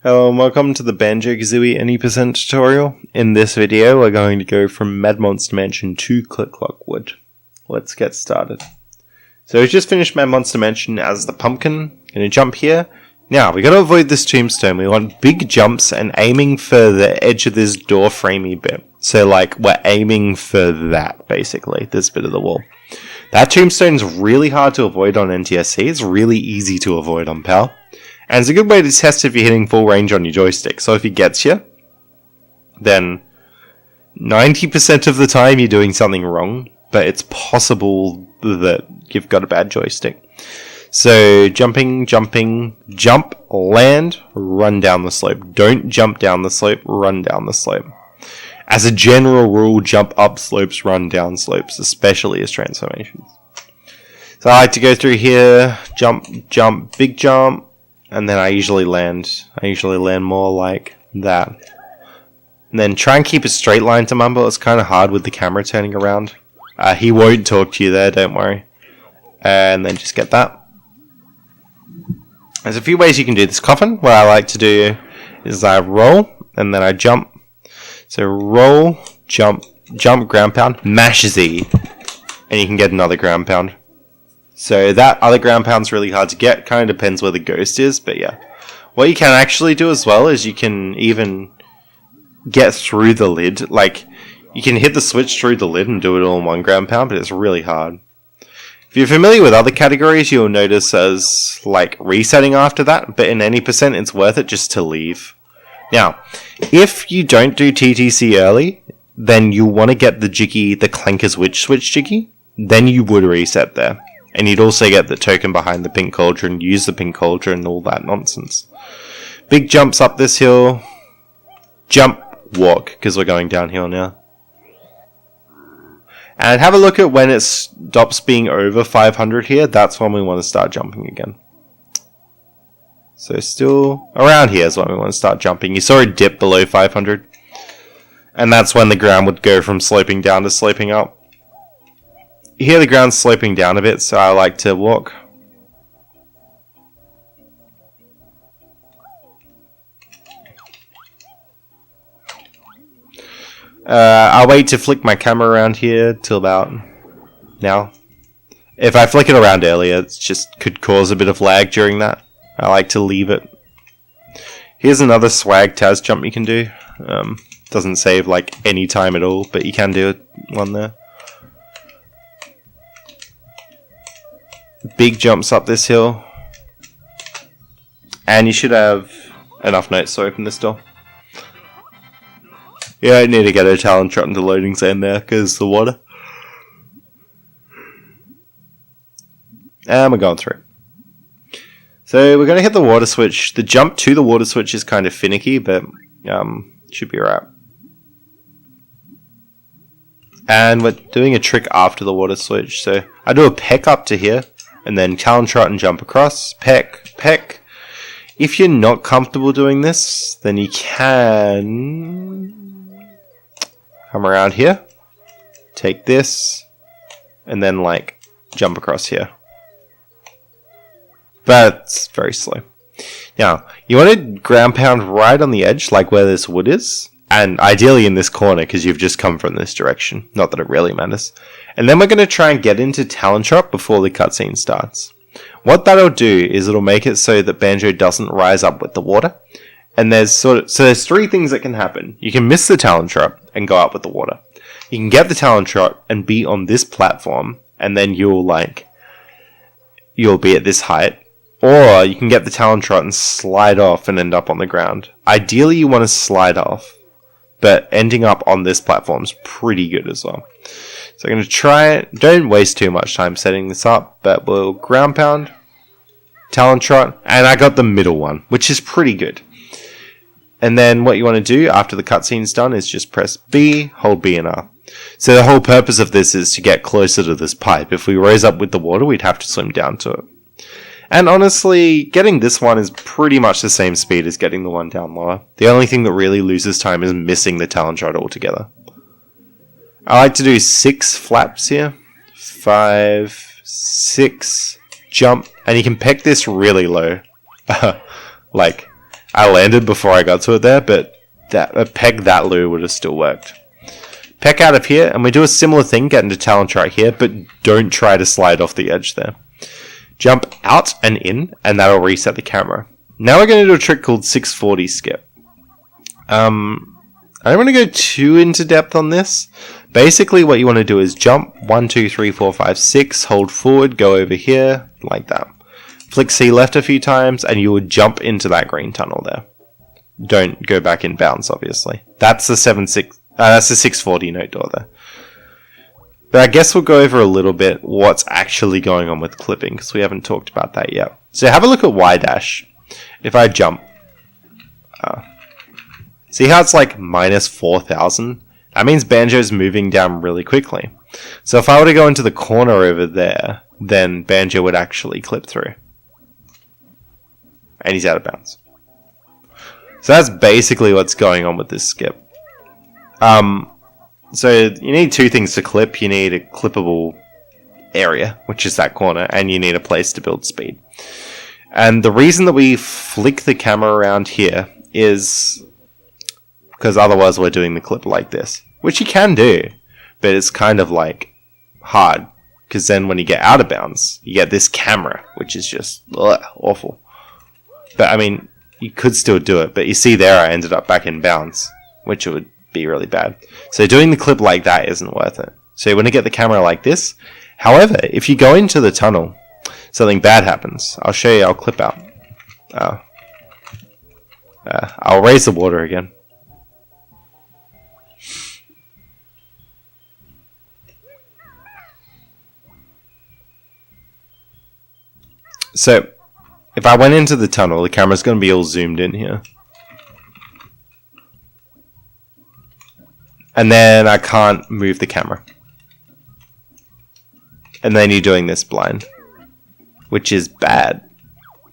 Hello and welcome to the Banjo-Kazooie Any % tutorial. In this video we're going to go from Mad Monster Mansion to Click Lockwood. Let's get started. So we just finished Mad Monster Mansion as the pumpkin. Gonna jump here. Now we gotta avoid this tombstone. We want big jumps and aiming for the edge of this door framey bit. So like we're aiming for that basically, this bit of the wall. That tombstone's really hard to avoid on NTSC. It's really easy to avoid on PAL. And it's a good way to test if you're hitting full range on your joystick. So if he gets you, then 90% of the time you're doing something wrong, but it's possible that you've got a bad joystick. So jumping, jump, land, run down the slope. Don't jump down the slope, run down the slope. As a general rule, jump up slopes, run down slopes, especially as transformations. So I like to go through here, jump, big jump, and then I usually land more like that. And then try and keep a straight line to Mumble. It's kind of hard with the camera turning around. He won't talk to you there, don't worry. And then just get that. There's a few ways you can do this coffin. What I like to do is I roll, and then I jump. So roll, jump, ground pound, mash Z, and you can get another ground pound. So that other ground pound's really hard to get, kind of depends where the ghost is, but yeah. What you can actually do as well is you can even get through the lid, like you can hit the switch through the lid and do it all in one ground pound, but it's really hard. If you're familiar with other categories, you'll notice as like resetting after that, but in any % it's worth it just to leave. Now, if you don't do TTC early, then you'll want to get the Jiggy, the Clanker's Witch Switch Jiggy, then you would reset there. And you'd also get the token behind the pink cauldron, use the pink cauldron, and all that nonsense. Big jumps up this hill. Jump, walk, because we're going downhill now. And have a look at when it stops being over 500 here. That's when we want to start jumping again. So still around here is when we want to start jumping. You saw a dip below 500. And that's when the ground would go from sloping down to sloping up. You hear the ground sloping down a bit, so I like to walk. I'll wait to flick my camera around here till about now. If I flick it around earlier, it just could cause a bit of lag during that. I like to leave it. Here's another swag Taz jump you can do. Doesn't save like any time at all, but you can do one there. Big jumps up this hill. And you should have enough notes to open this door. Yeah, I need to get a talent trot into loading zone there because the water. And we're going through. So we're going to hit the water switch. The jump to the water switch is kind of finicky, but should be alright. And we're doing a trick after the water switch. So I do a peck up to here. And then talent trot and jump across. Peck, peck. If you're not comfortable doing this, then you can come around here. Take this. And then like jump across here. But it's very slow. Now, you want to ground pound right on the edge, like where this wood is. And ideally in this corner, because you've just come from this direction. Not that it really matters. And then we're going to try and get into talent trot before the cutscene starts. What that'll do is it'll make it so that Banjo doesn't rise up with the water. And there's there's three things that can happen. You can miss the talent trot and go up with the water. You can get the talent trot and be on this platform, and then you'll be at this height. Or you can get the talent trot and slide off and end up on the ground. Ideally you want to slide off. But ending up on this platform is pretty good as well. So I'm going to try it. Don't waste too much time setting this up, but we'll ground pound, talent trot, and I got the middle one, which is pretty good. And then what you want to do after the cutscene's done is just press B, hold B and R. So the whole purpose of this is to get closer to this pipe. If we rose up with the water, we'd have to swim down to it. And honestly, getting this one is pretty much the same speed as getting the one down lower. The only thing that really loses time is missing the talent trot altogether. I like to do 6 flaps here. 5, 6, jump. And you can peck this really low. Like, I landed before I got to it there, but a peg that low would have still worked. Peck out of here, and we do a similar thing, get into talent right here, but don't try to slide off the edge there. Jump out and in, and that'll reset the camera. Now we're going to do a trick called 640 skip. I don't want to go too into depth on this. Basically, what you want to do is jump 1, 2, 3, 4, 5, 6, hold forward, go over here, like that. Flick C left a few times, and you would jump into that green tunnel there. Don't go back in bounds, obviously. That's the 640 note door there. But I guess we'll go over a little bit what's actually going on with clipping, because we haven't talked about that yet. So have a look at Y dash. If I jump, see how it's like minus 4,000? That means Banjo's moving down really quickly. So if I were to go into the corner over there, then Banjo would actually clip through. And he's out of bounds. So that's basically what's going on with this skip. So you need two things to clip. You need a clippable area, which is that corner, and you need a place to build speed. And the reason that we flick the camera around here is because otherwise we're doing the clip like this, which you can do, but it's kind of like hard, because then when you get out of bounds, you get this camera, which is just awful. But I mean, you could still do it, but you see there I ended up back in bounds, which would be really bad. So doing the clip like that isn't worth it. So you want to get the camera like this. However, if you go into the tunnel, something bad happens. I'll show you, I'll clip out. I'll raise the water again. So, if I went into the tunnel, the camera's going to be all zoomed in here. And then I can't move the camera. And then you're doing this blind. Which is bad.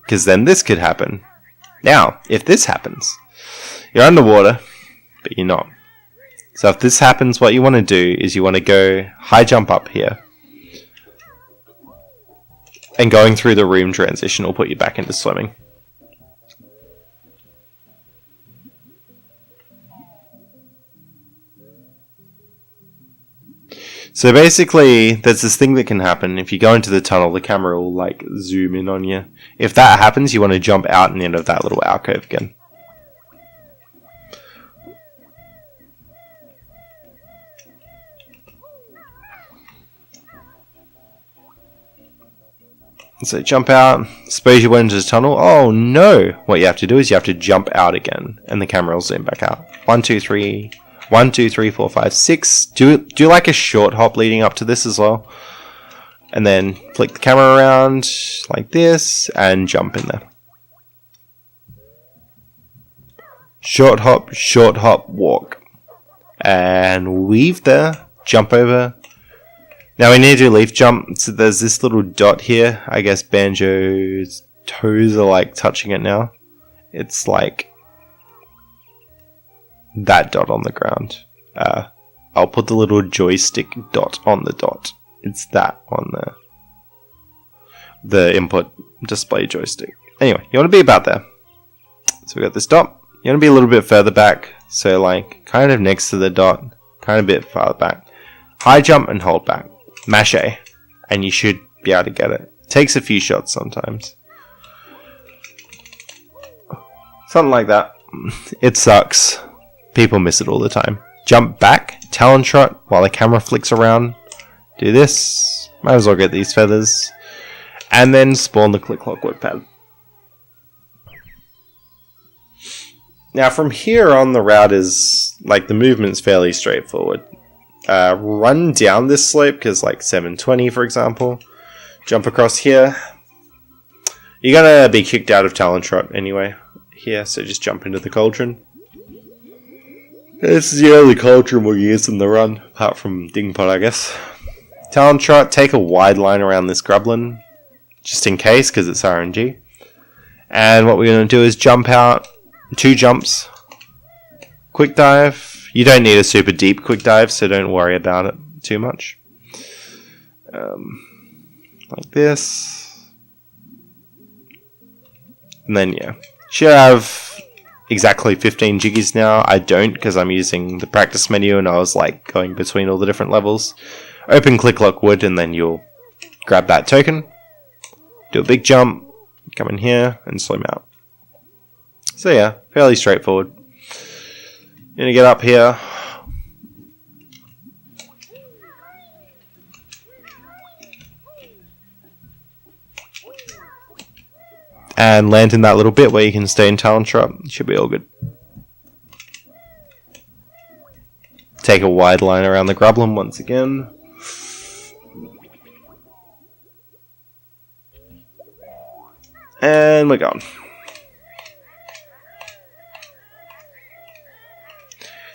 Because then this could happen. Now, if this happens, you're underwater, but you're not. So if this happens, what you want to do is you want to go high jump up here. And going through the room transition will put you back into swimming. So basically, there's this thing that can happen. If you go into the tunnel, the camera will like zoom in on you. If that happens, you want to jump out and into that little alcove again. So jump out, suppose you went into the tunnel. Oh no! What you have to do is you have to jump out again, and the camera will zoom back out. 1, 2, 3, 1, 2, 3, 4, 5, 6. Do like a short hop leading up to this as well. And then flick the camera around like this, and jump in there. Short hop, walk. And weave there, jump over. Now we need to do leaf jump, so there's this little dot here. I guess Banjo's toes are like touching it now. It's like that dot on the ground. I'll put the little joystick dot on the dot. It's that on there. The input display joystick. Anyway, you want to be about there. So we got this dot. You want to be a little bit further back. So like kind of next to the dot, kind of a bit farther back. High jump and hold back. Mash A, and you should be able to get it. Takes a few shots sometimes. Something like that. It sucks. People miss it all the time. Jump back, talon trot while the camera flicks around. Do this. Might as well get these feathers. And then spawn the click clockwork pad. Now from here on, the route is, like, the movement's fairly straightforward. Run down this slope, because like 720 for example, jump across here. You're gonna be kicked out of talon trot anyway here, so just jump into the cauldron. This is the only cauldron we'll use in the run, apart from Dingpot I guess. Talon trot, take a wide line around this grublin, just in case, because it's RNG. And what we're gonna do is jump out, 2 jumps, quick dive. You don't need a super deep quick dive, so don't worry about it too much. Like this. And then, yeah. Should have exactly 15 jiggies now. I don't, because I'm using the practice menu and I was like going between all the different levels. Open Click Lock Wood and then you'll grab that token, do a big jump, come in here and swim out. So yeah, fairly straightforward. You're gonna get up here. And land in that little bit where you can stay in Talon Trap. Should be all good. Take a wide line around the Grublin once again. And we're gone.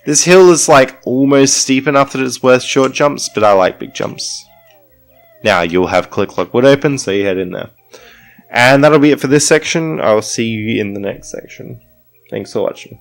This hill is like almost steep enough that it's worth short jumps, but I like big jumps. Now you'll have Click Lock Wood open, so you head in there. And that'll be it for this section. I'll see you in the next section. Thanks for watching.